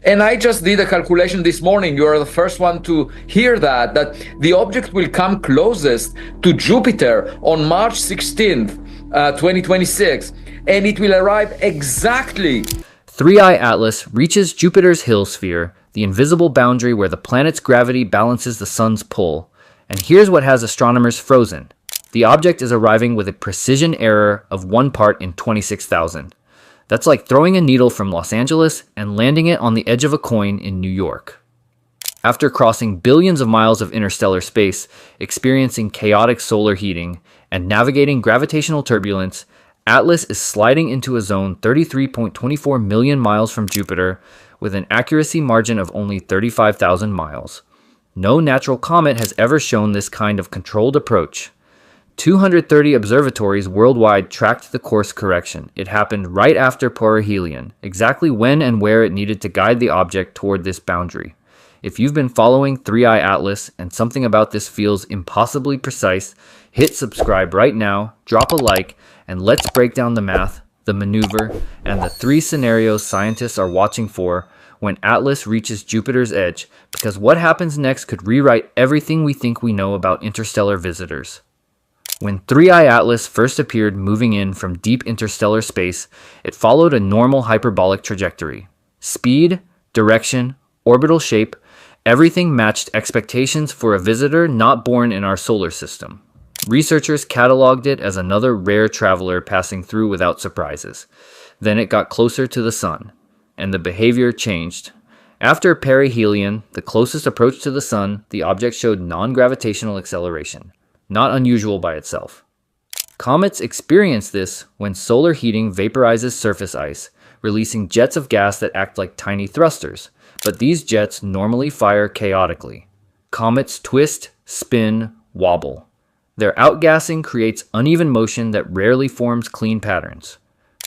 And I just did a calculation this morning. You are the first one to hear that the object will come closest to Jupiter on March 16th, 2026, and it will arrive exactly. 3i Atlas reaches Jupiter's Hill sphere, the invisible boundary where the planet's gravity balances the sun's pull. And here's what has astronomers frozen. The object is arriving with a precision error of 1 part in 26,000. That's like throwing a needle from Los Angeles and landing it on the edge of a coin in New York. After crossing billions of miles of interstellar space, experiencing chaotic solar heating, and navigating gravitational turbulence, Atlas is sliding into a zone 33.24 million miles from Jupiter with an accuracy margin of only 35,000 miles. No natural comet has ever shown this kind of controlled approach. 230 observatories worldwide tracked the course correction. It happened right after perihelion, exactly when and where it needed to guide the object toward this boundary. If you've been following 3i Atlas and something about this feels impossibly precise, hit subscribe right now, drop a like, and let's break down the math, the maneuver, and the 3 scenarios scientists are watching for when Atlas reaches Jupiter's edge, because what happens next could rewrite everything we think we know about interstellar visitors. When 3i Atlas first appeared moving in from deep interstellar space, it followed a normal hyperbolic trajectory. Speed, direction, orbital shape, everything matched expectations for a visitor not born in our solar system. Researchers cataloged it as another rare traveler passing through without surprises. Then it got closer to the sun, and the behavior changed. After perihelion, the closest approach to the sun, the object showed non-gravitational acceleration. Not unusual by itself. Comets experience this when solar heating vaporizes surface ice, releasing jets of gas that act like tiny thrusters, but these jets normally fire chaotically. Comets twist, spin, wobble. Their outgassing creates uneven motion that rarely forms clean patterns.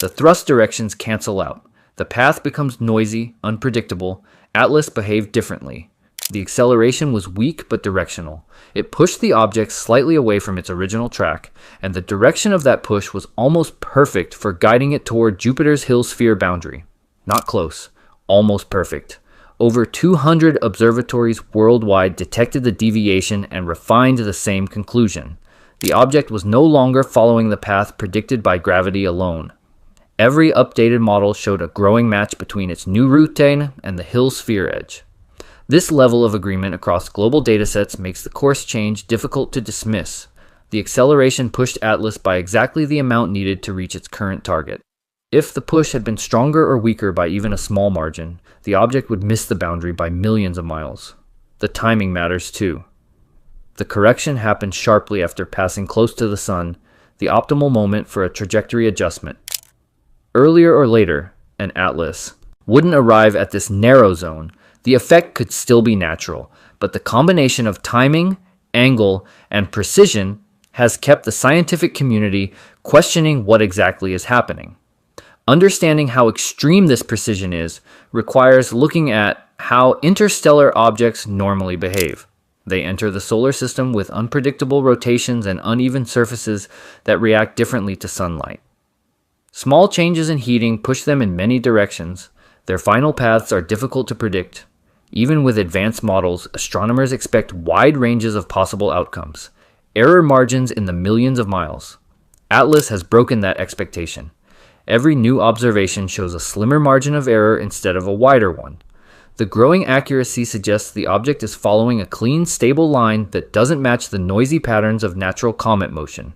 The thrust directions cancel out. The path becomes noisy, unpredictable. Atlas behaved differently. The acceleration was weak but directional. It pushed the object slightly away from its original track, and the direction of that push was almost perfect for guiding it toward Jupiter's Hill sphere boundary. Not close, almost perfect. Over 200 observatories worldwide detected the deviation and refined the same conclusion. The object was no longer following the path predicted by gravity alone. Every updated model showed a growing match between its new routine and the Hill sphere edge. This level of agreement across global datasets makes the course change difficult to dismiss. The acceleration pushed Atlas by exactly the amount needed to reach its current target. If the push had been stronger or weaker by even a small margin, the object would miss the boundary by millions of miles. The timing matters too. The correction happened sharply after passing close to the sun, the optimal moment for a trajectory adjustment. Earlier or later, an Atlas wouldn't arrive at this narrow zone. The effect could still be natural, but the combination of timing, angle, and precision has kept the scientific community questioning what exactly is happening. Understanding how extreme this precision is requires looking at how interstellar objects normally behave. They enter the solar system with unpredictable rotations and uneven surfaces that react differently to sunlight. Small changes in heating push them in many directions. Their final paths are difficult to predict. Even with advanced models, astronomers expect wide ranges of possible outcomes, error margins in the millions of miles. Atlas has broken that expectation. Every new observation shows a slimmer margin of error instead of a wider one. The growing accuracy suggests the object is following a clean, stable line that doesn't match the noisy patterns of natural comet motion.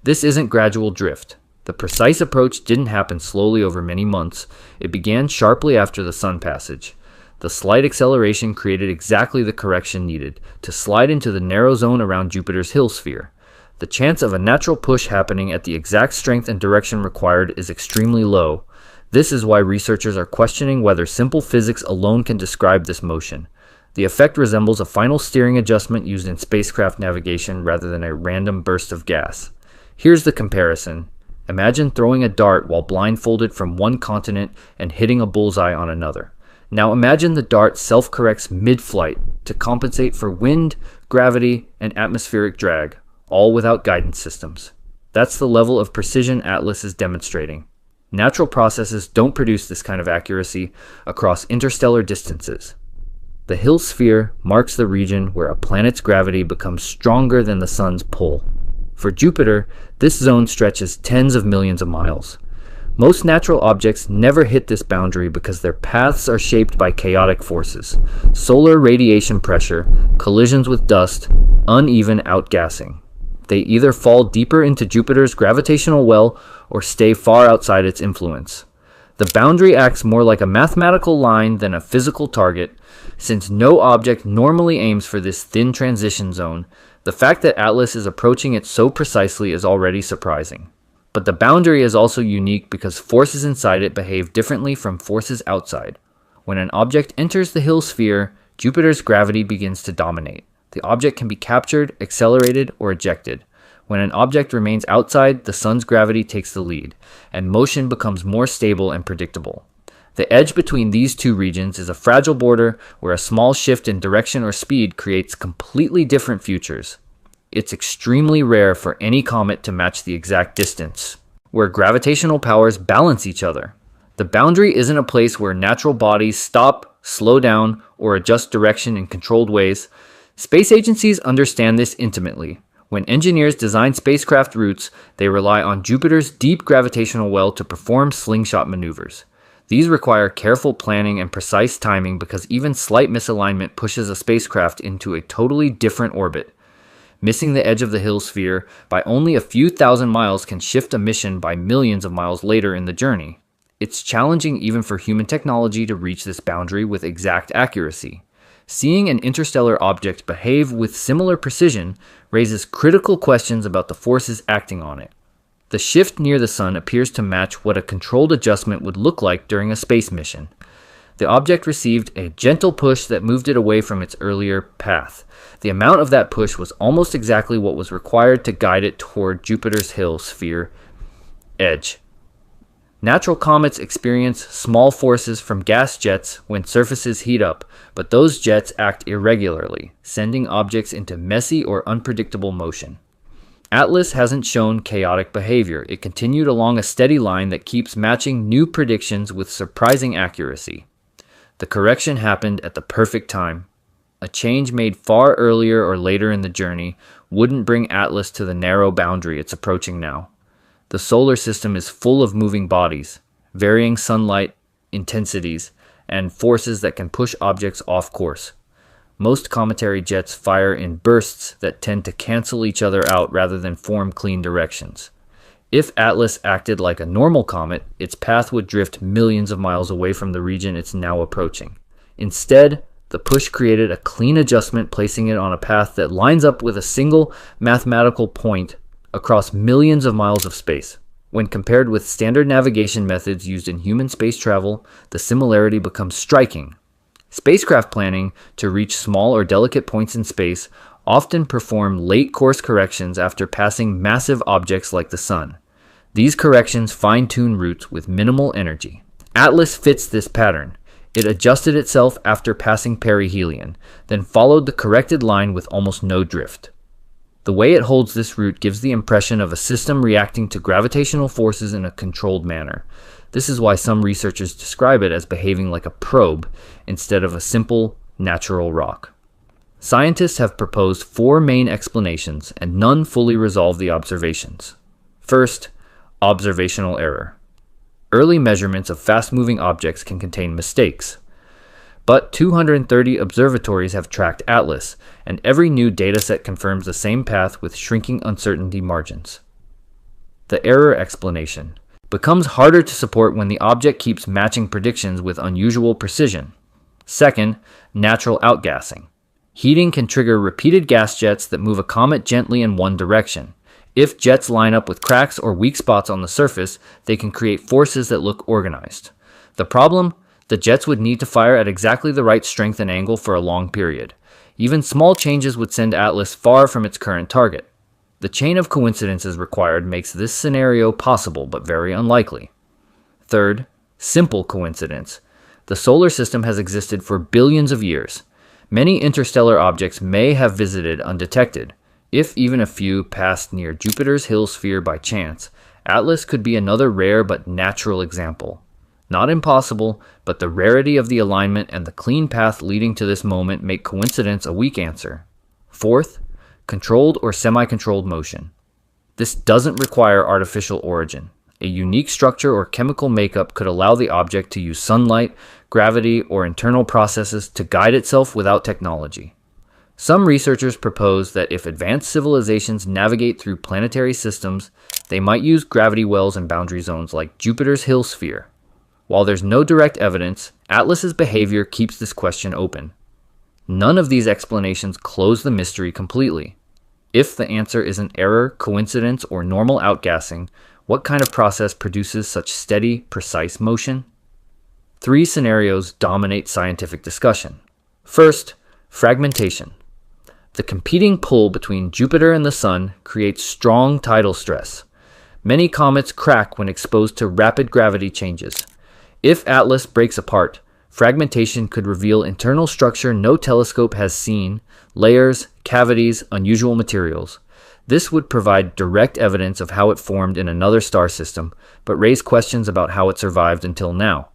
This isn't gradual drift. The precise approach didn't happen slowly over many months. It began sharply after the sun passage. The slight acceleration created exactly the correction needed to slide into the narrow zone around Jupiter's Hill sphere. The chance of a natural push happening at the exact strength and direction required is extremely low. This is why researchers are questioning whether simple physics alone can describe this motion. The effect resembles a final steering adjustment used in spacecraft navigation rather than a random burst of gas. Here's the comparison. Imagine throwing a dart while blindfolded from one continent and hitting a bullseye on another. Now imagine the dart self-corrects mid-flight to compensate for wind, gravity, and atmospheric drag, all without guidance systems. That's the level of precision Atlas is demonstrating. Natural processes don't produce this kind of accuracy across interstellar distances. The Hill sphere marks the region where a planet's gravity becomes stronger than the sun's pull. For Jupiter, this zone stretches tens of millions of miles. Most natural objects never hit this boundary because their paths are shaped by chaotic forces: solar radiation pressure, collisions with dust, uneven outgassing. They either fall deeper into Jupiter's gravitational well or stay far outside its influence. The boundary acts more like a mathematical line than a physical target. Since no object normally aims for this thin transition zone, the fact that Atlas is approaching it so precisely is already surprising. But the boundary is also unique because forces inside it behave differently from forces outside. When an object enters the Hill sphere, Jupiter's gravity begins to dominate. The object can be captured, accelerated, or ejected. When an object remains outside, the sun's gravity takes the lead, and motion becomes more stable and predictable. The edge between these two regions is a fragile border where a small shift in direction or speed creates completely different futures. It's extremely rare for any comet to match the exact distance, where gravitational powers balance each other. The boundary isn't a place where natural bodies stop, slow down, or adjust direction in controlled ways. Space agencies understand this intimately. When engineers design spacecraft routes, they rely on Jupiter's deep gravitational well to perform slingshot maneuvers. These require careful planning and precise timing because even slight misalignment pushes a spacecraft into a totally different orbit. Missing the edge of the Hill sphere by only a few thousand miles can shift a mission by millions of miles later in the journey. It's challenging even for human technology to reach this boundary with exact accuracy. Seeing an interstellar object behave with similar precision raises critical questions about the forces acting on it. The shift near the sun appears to match what a controlled adjustment would look like during a space mission. The object received a gentle push that moved it away from its earlier path. The amount of that push was almost exactly what was required to guide it toward Jupiter's Hill sphere edge. Natural comets experience small forces from gas jets when surfaces heat up, but those jets act irregularly, sending objects into messy or unpredictable motion. Atlas hasn't shown chaotic behavior. It continued along a steady line that keeps matching new predictions with surprising accuracy. The correction happened at the perfect time. A change made far earlier or later in the journey wouldn't bring Atlas to the narrow boundary it's approaching now. The solar system is full of moving bodies, varying sunlight intensities, and forces that can push objects off course. Most cometary jets fire in bursts that tend to cancel each other out rather than form clean directions. If Atlas acted like a normal comet, its path would drift millions of miles away from the region it's now approaching. Instead, the push created a clean adjustment, placing it on a path that lines up with a single mathematical point across millions of miles of space. When compared with standard navigation methods used in human space travel, the similarity becomes striking. Spacecraft planning to reach small or delicate points in space often perform late course corrections after passing massive objects like the sun. These corrections fine-tune routes with minimal energy. Atlas fits this pattern. It adjusted itself after passing perihelion, then followed the corrected line with almost no drift. The way it holds this route gives the impression of a system reacting to gravitational forces in a controlled manner. This is why some researchers describe it as behaving like a probe instead of a simple, natural rock. Scientists have proposed 4 main explanations, and none fully resolve the observations. First, observational error. Early measurements of fast-moving objects can contain mistakes. But 230 observatories have tracked Atlas, and every new dataset confirms the same path with shrinking uncertainty margins. The error explanation becomes harder to support when the object keeps matching predictions with unusual precision. Second, natural outgassing. Heating can trigger repeated gas jets that move a comet gently in one direction. If jets line up with cracks or weak spots on the surface, they can create forces that look organized. The problem? The jets would need to fire at exactly the right strength and angle for a long period. Even small changes would send Atlas far from its current target. The chain of coincidences required makes this scenario possible but very unlikely. Third, simple coincidence. The solar system has existed for billions of years. Many interstellar objects may have visited undetected. If even a few passed near Jupiter's Hill sphere by chance, Atlas could be another rare but natural example. Not impossible, but the rarity of the alignment and the clean path leading to this moment make coincidence a weak answer. Fourth, controlled or semi-controlled motion. This doesn't require artificial origin. A unique structure or chemical makeup could allow the object to use sunlight, gravity, or internal processes to guide itself without technology. Some researchers propose that if advanced civilizations navigate through planetary systems, they might use gravity wells and boundary zones like Jupiter's Hill Sphere. While there's no direct evidence, Atlas's behavior keeps this question open. None of these explanations close the mystery completely. If the answer is an error, coincidence, or normal outgassing, what kind of process produces such steady, precise motion? 3 scenarios dominate scientific discussion. First, fragmentation. The competing pull between Jupiter and the Sun creates strong tidal stress. Many comets crack when exposed to rapid gravity changes. If Atlas breaks apart, fragmentation could reveal internal structure no telescope has seen, layers, cavities, unusual materials. This would provide direct evidence of how it formed in another star system, but raise questions about how it survived until now.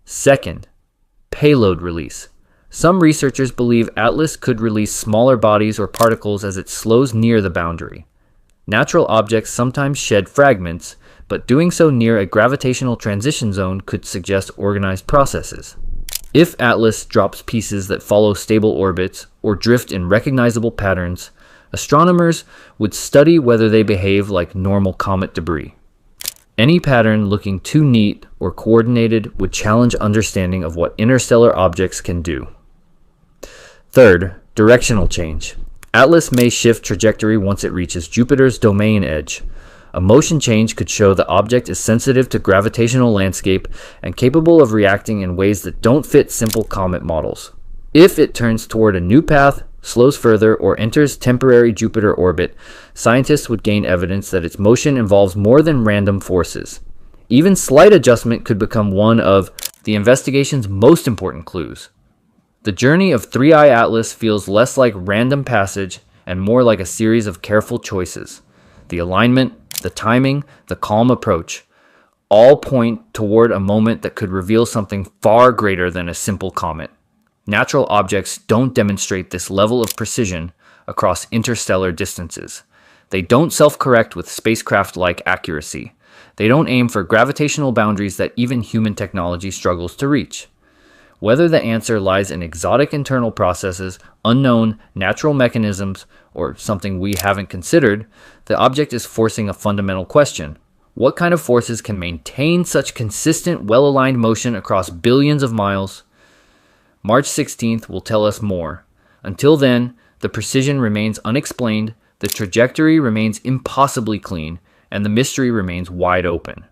Second, payload release. Some researchers believe Atlas could release smaller bodies or particles as it slows near the boundary. Natural objects sometimes shed fragments, but doing so near a gravitational transition zone could suggest organized processes. If Atlas drops pieces that follow stable orbits or drift in recognizable patterns, astronomers would study whether they behave like normal comet debris. Any pattern looking too neat or coordinated would challenge understanding of what interstellar objects can do. Third, directional change. Atlas may shift trajectory once it reaches Jupiter's domain edge. A motion change could show the object is sensitive to gravitational landscape and capable of reacting in ways that don't fit simple comet models. If it turns toward a new path, slows further, or enters temporary Jupiter orbit, scientists would gain evidence that its motion involves more than random forces. Even slight adjustment could become one of the investigation's most important clues. The journey of 3i Atlas feels less like random passage and more like a series of careful choices. The alignment, the timing, the calm approach, all point toward a moment that could reveal something far greater than a simple comet. Natural objects don't demonstrate this level of precision across interstellar distances. They don't self-correct with spacecraft-like accuracy. They don't aim for gravitational boundaries that even human technology struggles to reach. Whether the answer lies in exotic internal processes, unknown natural mechanisms, or something we haven't considered, the object is forcing a fundamental question. What kind of forces can maintain such consistent, well-aligned motion across billions of miles? March 16th will tell us more. Until then, the precision remains unexplained, the trajectory remains impossibly clean, and the mystery remains wide open.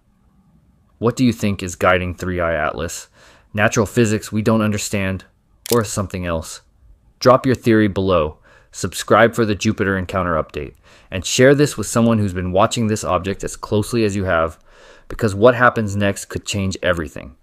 What do you think is guiding 3i Atlas? Natural physics we don't understand, or something else? Drop your theory below, subscribe for the Jupiter Encounter update, and share this with someone who's been watching this object as closely as you have, because what happens next could change everything.